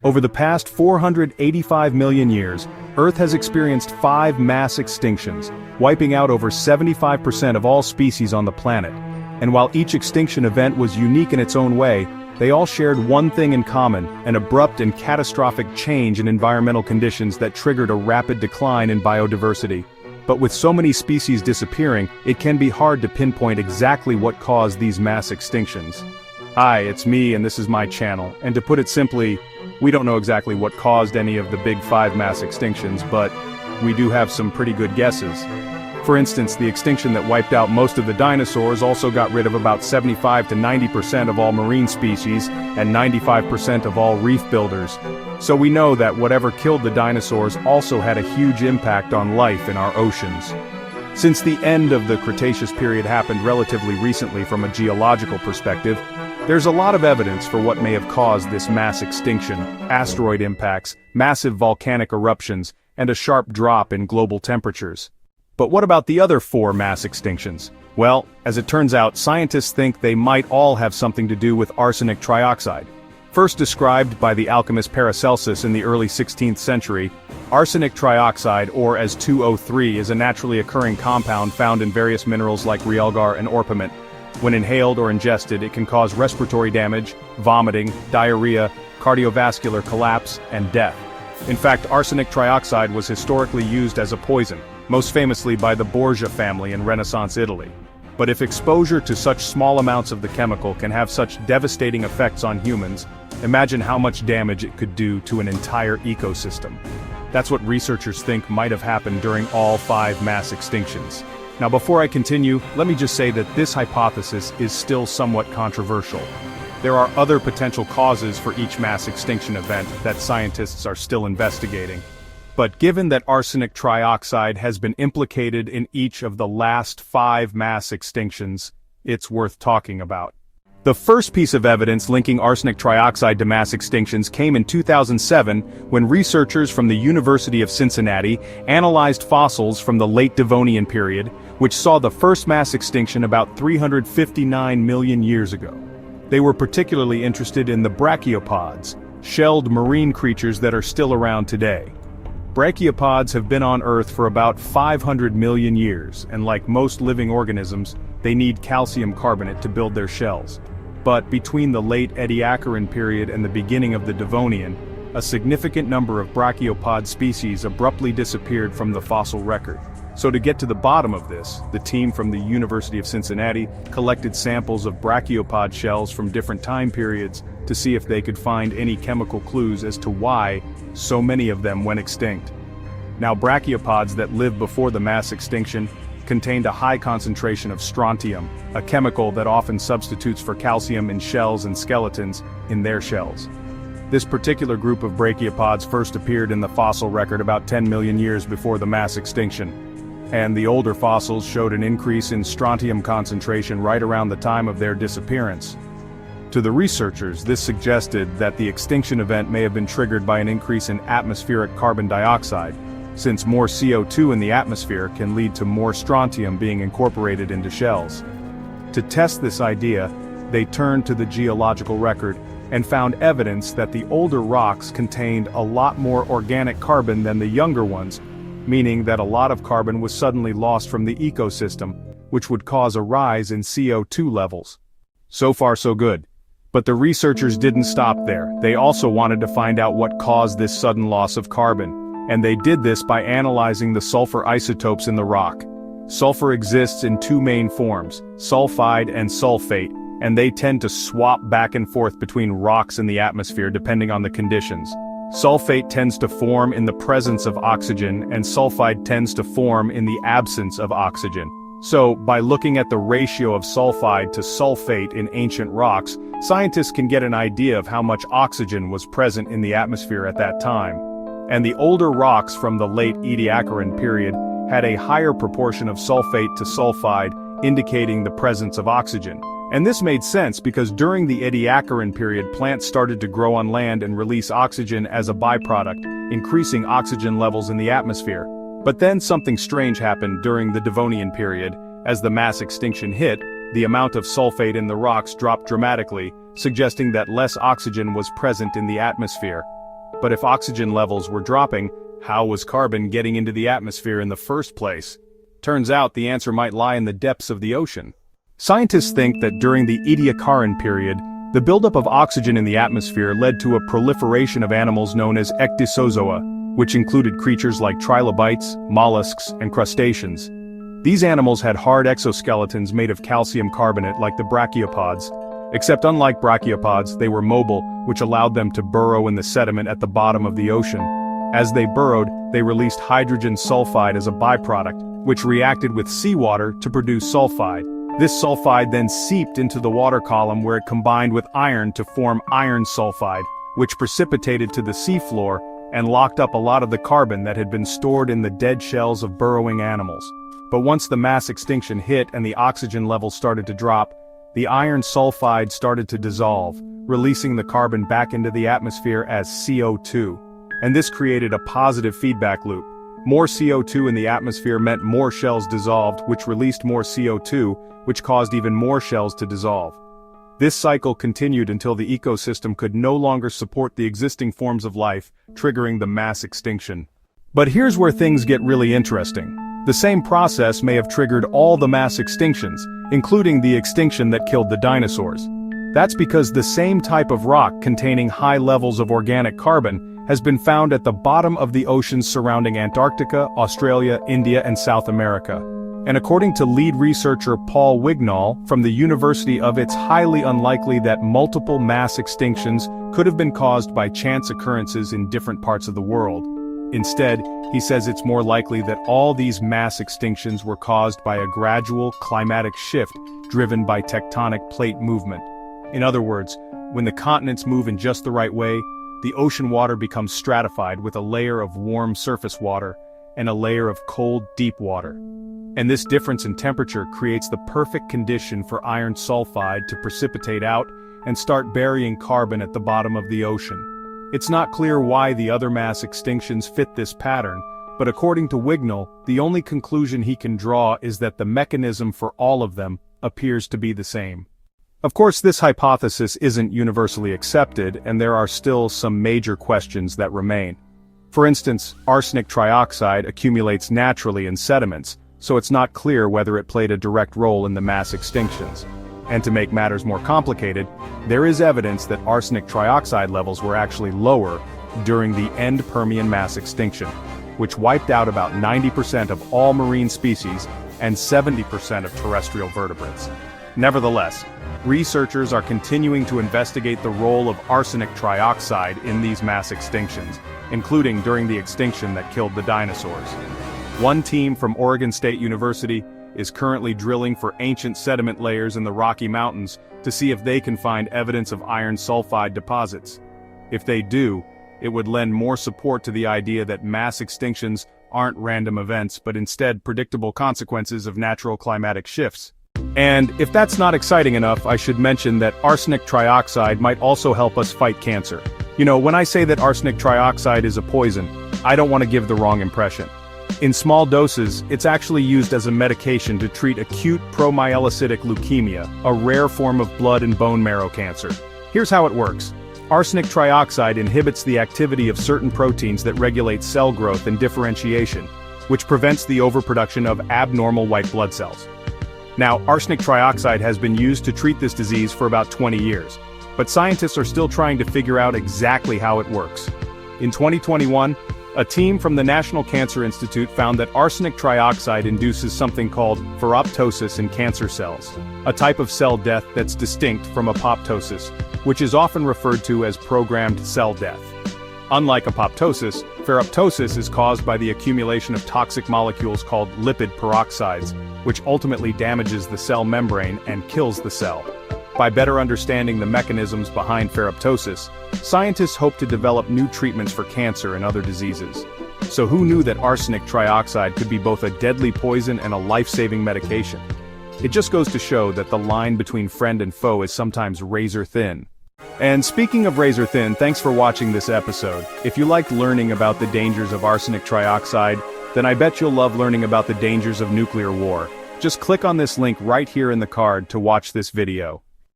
Over the past 485 million years, Earth has experienced 5 mass extinctions, wiping out over 75% of all species on the planet. And while each extinction event was unique in its own way, they all shared one thing in common: an abrupt and catastrophic change in environmental conditions that triggered a rapid decline in biodiversity. But with so many species disappearing, it can be hard to pinpoint exactly what caused these mass extinctions. Hi, it's me and this is my channel, and to put it simply, we don't know exactly what caused any of the big 5 mass extinctions, but we do have some pretty good guesses. For instance, the extinction that wiped out most of the dinosaurs also got rid of about 75 to 90% of all marine species and 95% of all reef builders. So we know that whatever killed the dinosaurs also had a huge impact on life in our oceans. Since the end of the Cretaceous period happened relatively recently from a geological perspective, there's a lot of evidence for what may have caused this mass extinction: asteroid impacts, massive volcanic eruptions, and a sharp drop in global temperatures. But what about the other 4 mass extinctions? Well, as it turns out, scientists think they might all have something to do with arsenic trioxide. First described by the alchemist Paracelsus in the early 16th century, arsenic trioxide, or as 2O3, is a naturally occurring compound found in various minerals like realgar and orpiment. When inhaled or ingested, it can cause respiratory damage, vomiting, diarrhea, cardiovascular collapse, and death. In fact, arsenic trioxide was historically used as a poison, most famously by the Borgia family in Renaissance Italy. But if exposure to such small amounts of the chemical can have such devastating effects on humans, imagine how much damage it could do to an entire ecosystem. That's what researchers think might have happened during all 5 mass extinctions. Now, before I continue, let me just say that this hypothesis is still somewhat controversial. There are other potential causes for each mass extinction event that scientists are still investigating. But given that arsenic trioxide has been implicated in each of the last 5 mass extinctions, it's worth talking about. The first piece of evidence linking arsenic trioxide to mass extinctions came in 2007 when researchers from the University of Cincinnati analyzed fossils from the Late Devonian period, which saw the first mass extinction about 359 million years ago. They were particularly interested in the brachiopods, shelled marine creatures that are still around today. Brachiopods have been on Earth for about 500 million years, and like most living organisms, they need calcium carbonate to build their shells. But between the late Ediacaran period and the beginning of the Devonian, a significant number of brachiopod species abruptly disappeared from the fossil record. So to get to the bottom of this, the team from the University of Cincinnati collected samples of brachiopod shells from different time periods to see if they could find any chemical clues as to why so many of them went extinct. Now, brachiopods that lived before the mass extinction contained a high concentration of strontium, a chemical that often substitutes for calcium in shells and skeletons in their shells. This particular group of brachiopods first appeared in the fossil record about 10 million years before the mass extinction. And the older fossils showed an increase in strontium concentration right around the time of their disappearance. To the researchers, this suggested that the extinction event may have been triggered by an increase in atmospheric carbon dioxide, since more CO2 in the atmosphere can lead to more strontium being incorporated into shells. To test this idea, they turned to the geological record and found evidence that the older rocks contained a lot more organic carbon than the younger ones, meaning that a lot of carbon was suddenly lost from the ecosystem, which would cause a rise in CO2 levels. So far so good. But the researchers didn't stop there. They also wanted to find out what caused this sudden loss of carbon. And they did this by analyzing the sulfur isotopes in the rock. Sulfur exists in 2 main forms, sulfide and sulfate, and they tend to swap back and forth between rocks in the atmosphere depending on the conditions. Sulfate tends to form in the presence of oxygen, and sulfide tends to form in the absence of oxygen. So, by looking at the ratio of sulfide to sulfate in ancient rocks, scientists can get an idea of how much oxygen was present in the atmosphere at that time. And the older rocks from the late Ediacaran period had a higher proportion of sulfate to sulfide, indicating the presence of oxygen. And this made sense because during the Ediacaran period, plants started to grow on land and release oxygen as a byproduct, increasing oxygen levels in the atmosphere. But then something strange happened during the Devonian period. As the mass extinction hit, the amount of sulfate in the rocks dropped dramatically, suggesting that less oxygen was present in the atmosphere. But if oxygen levels were dropping, how was carbon getting into the atmosphere in the first place? Turns out the answer might lie in the depths of the ocean. Scientists think that during the Ediacaran period, the buildup of oxygen in the atmosphere led to a proliferation of animals known as ecdysozoa, which included creatures like trilobites, mollusks, and crustaceans. These animals had hard exoskeletons made of calcium carbonate like the brachiopods. Except unlike brachiopods, they were mobile, which allowed them to burrow in the sediment at the bottom of the ocean. As they burrowed, they released hydrogen sulfide as a byproduct, which reacted with seawater to produce sulfide. This sulfide then seeped into the water column where it combined with iron to form iron sulfide, which precipitated to the seafloor and locked up a lot of the carbon that had been stored in the dead shells of burrowing animals. But once the mass extinction hit and the oxygen levels started to drop, the iron sulfide started to dissolve, releasing the carbon back into the atmosphere as CO2. And this created a positive feedback loop. More CO2 in the atmosphere meant more shells dissolved, which released more CO2, which caused even more shells to dissolve. This cycle continued until the ecosystem could no longer support the existing forms of life, triggering the mass extinction. But here's where things get really interesting. The same process may have triggered all the mass extinctions, including the extinction that killed the dinosaurs. That's because the same type of rock containing high levels of organic carbon has been found at the bottom of the oceans surrounding Antarctica, Australia, India, and South America. And according to lead researcher Paul Wignall from the University of, it's highly unlikely that multiple mass extinctions could have been caused by chance occurrences in different parts of the world. Instead, he says it's more likely that all these mass extinctions were caused by a gradual climatic shift driven by tectonic plate movement. In other words, when the continents move in just the right way, the ocean water becomes stratified with a layer of warm surface water and a layer of cold, deep water. And this difference in temperature creates the perfect condition for iron sulfide to precipitate out and start burying carbon at the bottom of the ocean. It's not clear why the other mass extinctions fit this pattern, but according to Wignall, the only conclusion he can draw is that the mechanism for all of them appears to be the same. Of course, this hypothesis isn't universally accepted, and there are still some major questions that remain. For instance, arsenic trioxide accumulates naturally in sediments, so it's not clear whether it played a direct role in the mass extinctions. And to make matters more complicated, there is evidence that arsenic trioxide levels were actually lower during the End-Permian mass extinction, which wiped out about 90% of all marine species and 70% of terrestrial vertebrates. Nevertheless, researchers are continuing to investigate the role of arsenic trioxide in these mass extinctions, including during the extinction that killed the dinosaurs. One team from Oregon State University is currently drilling for ancient sediment layers in the Rocky Mountains to see if they can find evidence of iron sulfide deposits. If they do, it would lend more support to the idea that mass extinctions aren't random events but instead predictable consequences of natural climatic shifts. And if that's not exciting enough, I should mention that arsenic trioxide might also help us fight cancer. You know, when I say that arsenic trioxide is a poison, I don't want to give the wrong impression. In small doses, it's actually used as a medication to treat acute promyelocytic leukemia, a rare form of blood and bone marrow cancer. Here's how it works. Arsenic trioxide inhibits the activity of certain proteins that regulate cell growth and differentiation, which prevents the overproduction of abnormal white blood cells. Now, arsenic trioxide has been used to treat this disease for about 20 years, but scientists are still trying to figure out exactly how it works. In 2021, a team from the National Cancer Institute found that arsenic trioxide induces something called ferroptosis in cancer cells, a type of cell death that's distinct from apoptosis, which is often referred to as programmed cell death. Unlike apoptosis, ferroptosis is caused by the accumulation of toxic molecules called lipid peroxides, which ultimately damages the cell membrane and kills the cell. By better understanding the mechanisms behind ferroptosis, scientists hope to develop new treatments for cancer and other diseases. So who knew that arsenic trioxide could be both a deadly poison and a life-saving medication? It just goes to show that the line between friend and foe is sometimes razor thin. And speaking of razor thin, thanks for watching this episode. If you liked learning about the dangers of arsenic trioxide, then I bet you'll love learning about the dangers of nuclear war. Just click on this link right here in the card to watch this video.